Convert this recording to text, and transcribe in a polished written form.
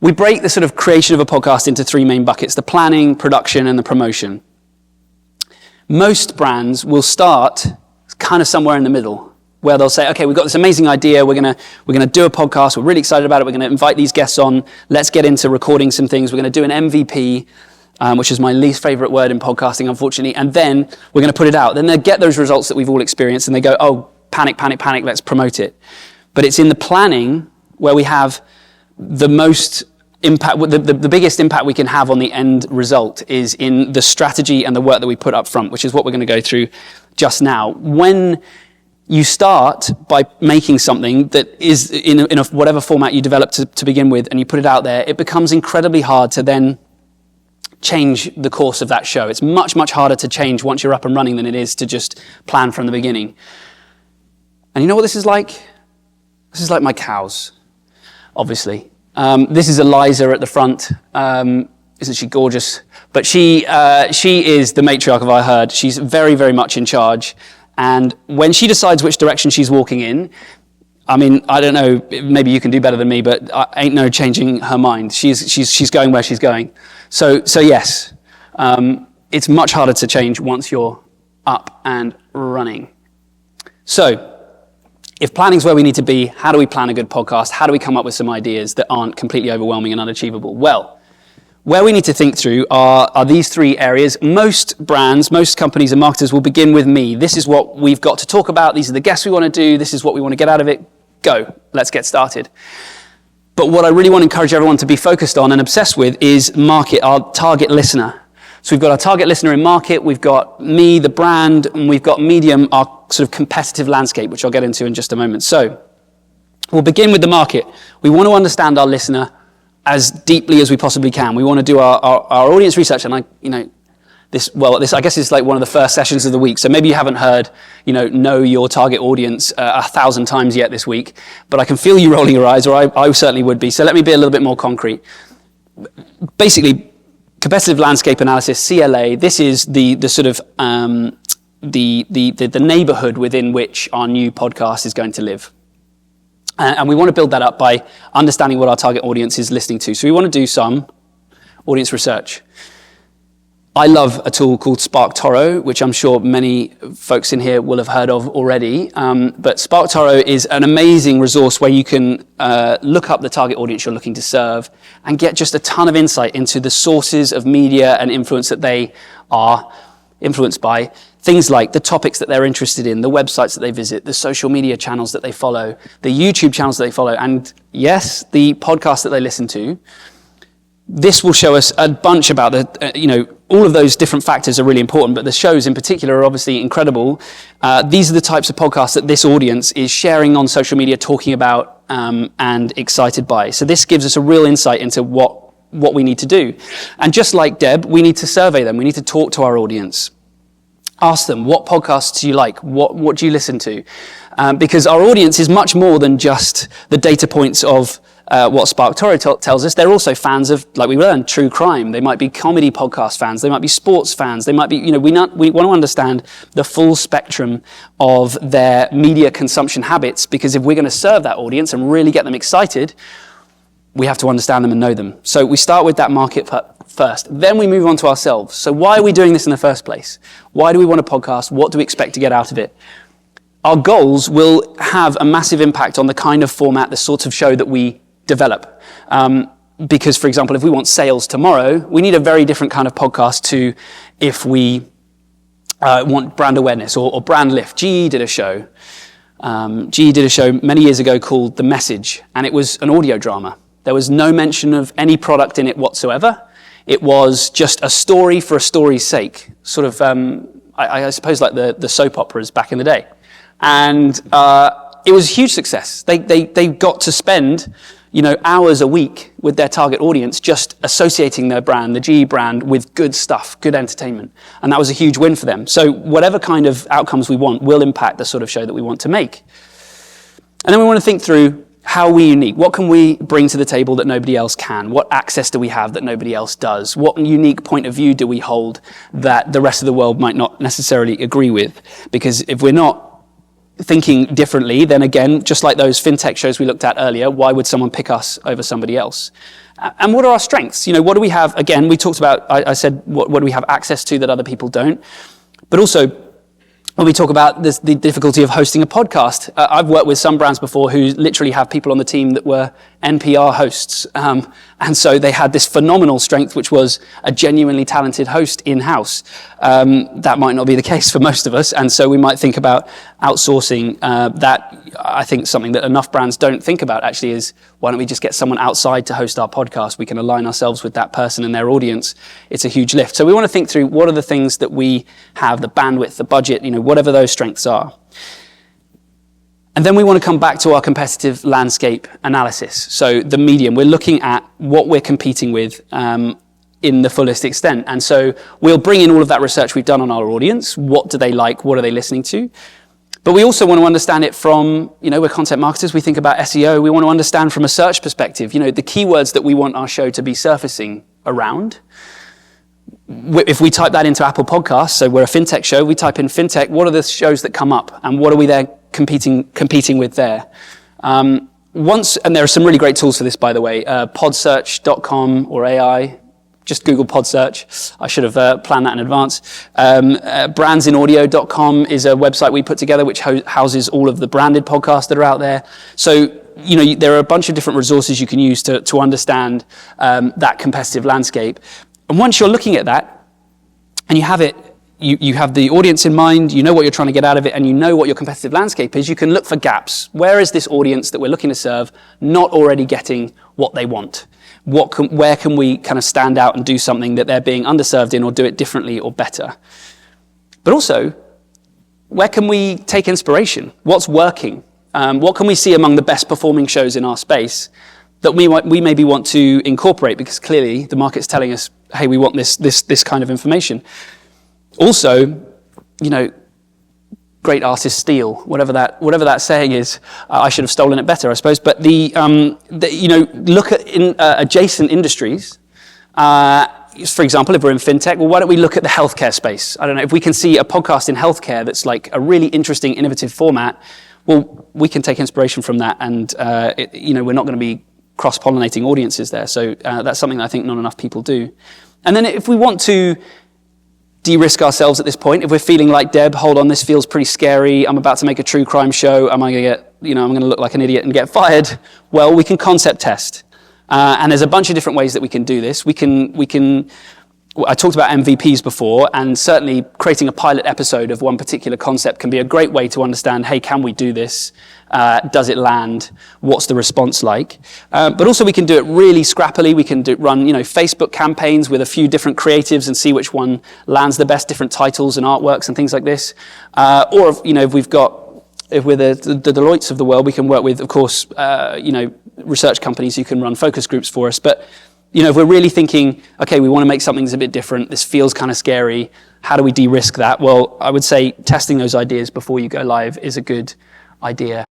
We break the sort of creation of a podcast into three main buckets: the planning, production, and the promotion. Most brands will start kind of somewhere in the middle, where they'll say, okay, we've got this amazing idea, we're gonna do a podcast, we're really excited about it, we're gonna invite these guests on, let's get into recording some things, we're gonna do an MVP, which is my least favorite word in podcasting, unfortunately, and then we're gonna put it out. Then they get those results that we've all experienced, and they go, oh, panic, panic, panic, let's promote it. But it's in the planning where we have the most impact, the biggest impact we can have on the end result is in the strategy and the work that we put up front, which is what we're going to go through just now. When you start by making something that is in whatever format you develop to begin with, and you put it out there, it becomes incredibly hard to then change the course of that show. It's much, much harder to change once you're up and running than it is to just plan from the beginning. And you know what this is like? This is like my cows, obviously. This is Eliza at the front. Isn't she gorgeous? But she is the matriarch of our herd. She's very, very much in charge. And when she decides which direction she's walking in, I mean, I don't know, maybe you can do better than me, but ain't no changing her mind. She's going where she's going. So yes, it's much harder to change once you're up and running. So, if planning's where we need to be, how do we plan a good podcast? How do we come up with some ideas that aren't completely overwhelming and unachievable? Well, where we need to think through are these three areas. Most brands, most companies and marketers will begin with me. This is what we've got to talk about. These are the guests we want to do. This is what we want to get out of it. Go. Let's get started. But what I really want to encourage everyone to be focused on and obsessed with is market, our target listener. So we've got our target listener in market, we've got me, the brand, and we've got medium, our sort of competitive landscape, which I'll get into in just a moment. So we'll begin with the market. We want to understand our listener as deeply as we possibly can. We want to do our audience research, and this I guess is like one of the first sessions of the week. So maybe you haven't heard, know your target audience 1,000 times yet this week, but I can feel you rolling your eyes, or I certainly would be. So let me be a little bit more concrete. Basically, competitive landscape analysis, CLA, this is the sort of the neighborhood within which our new podcast is going to live. And we want to build that up by understanding what our target audience is listening to. So we want to do some audience research. I love a tool called SparkToro, which I'm sure many folks in here will have heard of already. But SparkToro is an amazing resource where you can look up the target audience you're looking to serve and get just a ton of insight into the sources of media and influence that they are influenced by. Things like the topics that they're interested in, the websites that they visit, the social media channels that they follow, the YouTube channels that they follow, and yes, the podcasts that they listen to. This will show us a bunch about all of those different factors are really important, but the shows in particular are obviously incredible. These are the types of podcasts that this audience is sharing on social media, talking about, and excited by. So this gives us a real insight into what we need to do. And just like Deb, we need to survey them. We need to talk to our audience. Ask them, what podcasts do you like? What do you listen to? Because our audience is much more than just the data points of what SparkToro tells us. They're also fans of, like we learned, true crime. They might be comedy podcast fans. They might be sports fans. They might be, we want to understand the full spectrum of their media consumption habits, because if we're going to serve that audience and really get them excited, we have to understand them and know them. So we start with that market first. Then we move on to ourselves. So why are we doing this in the first place? Why do we want a podcast? What do we expect to get out of it? Our goals will have a massive impact on the kind of format, the sort of show that we develop. Because, for example, if we want sales tomorrow, we need a very different kind of podcast to if we want brand awareness or brand lift. GE did a show many years ago called The Message, and it was an audio drama. There was no mention of any product in it whatsoever. It was just a story for a story's sake, sort of, I suppose, like the soap operas back in the day. And it was a huge success. They got to spend, hours a week with their target audience just associating their brand, the GE brand, with good stuff, good entertainment. And that was a huge win for them. So whatever kind of outcomes we want will impact the sort of show that we want to make. And then we want to think through, how are we unique? What can we bring to the table that nobody else can? What access do we have that nobody else does? What unique point of view do we hold that the rest of the world might not necessarily agree with? Because if we're not thinking differently, then again, just like those fintech shows we looked at earlier, why would someone pick us over somebody else? And what are our strengths? What do we have? Again, we talked about, I said, what do we have access to that other people don't? But also, when we talk about the difficulty of hosting a podcast, I've worked with some brands before who literally have people on the team that were NPR hosts. And so they had this phenomenal strength, which was a genuinely talented host in-house. That might not be the case for most of us. And so we might think about outsourcing that. I think something that enough brands don't think about actually is, why don't we just get someone outside to host our podcast? We can align ourselves with that person and their audience. It's a huge lift. So we want to think through, what are the things that we have, the bandwidth, the budget, whatever those strengths are. And then we want to come back to our competitive landscape analysis. So the medium, we're looking at what we're competing with in the fullest extent. And so we'll bring in all of that research we've done on our audience. What do they like? What are they listening to? But we also want to understand it from, we're content marketers, we think about SEO, we want to understand from a search perspective, the keywords that we want our show to be surfacing around. If we type that into Apple Podcasts, so we're a fintech show, we type in fintech, what are the shows that come up and what are we there competing with there? And there are some really great tools for this, by the way, podsearch.com or AI. Just Google pod search. I should have planned that in advance. Brandsinaudio.com is a website we put together which houses all of the branded podcasts that are out there. So, there are a bunch of different resources you can use to understand that competitive landscape. And once you're looking at that and you have it, you have the audience in mind, you know what you're trying to get out of it, and you know what your competitive landscape is, you can look for gaps. Where is this audience that we're looking to serve not already getting what they want? Where can we kind of stand out and do something that they're being underserved in, or do it differently or better? But also, where can we take inspiration? What's working? What can we see among the best performing shows in our space that we maybe want to incorporate, because clearly the market's telling us, hey, we want this kind of information. Also, great artists steal, whatever that saying is. I should have stolen it better, I suppose. But look at adjacent industries. For example, if we're in fintech, well, why don't we look at the healthcare space? I don't know, if we can see a podcast in healthcare that's like a really interesting, innovative format, well, we can take inspiration from that, and we're not going to be cross-pollinating audiences there. So that's something that I think not enough people do. And then if we want to de-risk ourselves at this point, if we're feeling like, Deb, hold on, this feels pretty scary, I'm about to make a true crime show, am I going to get, I'm going to look like an idiot and get fired? Well, we can concept test. And there's a bunch of different ways that we can do this. I talked about MVPs before, and certainly creating a pilot episode of one particular concept can be a great way to understand, hey, can we do this? Does it land? What's the response like? But also we can do it really scrappily. We can run Facebook campaigns with a few different creatives and see which one lands the best, different titles and artworks and things like this. Or if we're the Deloittes of the world, we can work with, of course, research companies who can run focus groups for us. But if we're really thinking, okay, we want to make something that's a bit different, this feels kind of scary, how do we de-risk that? Well, I would say testing those ideas before you go live is a good idea.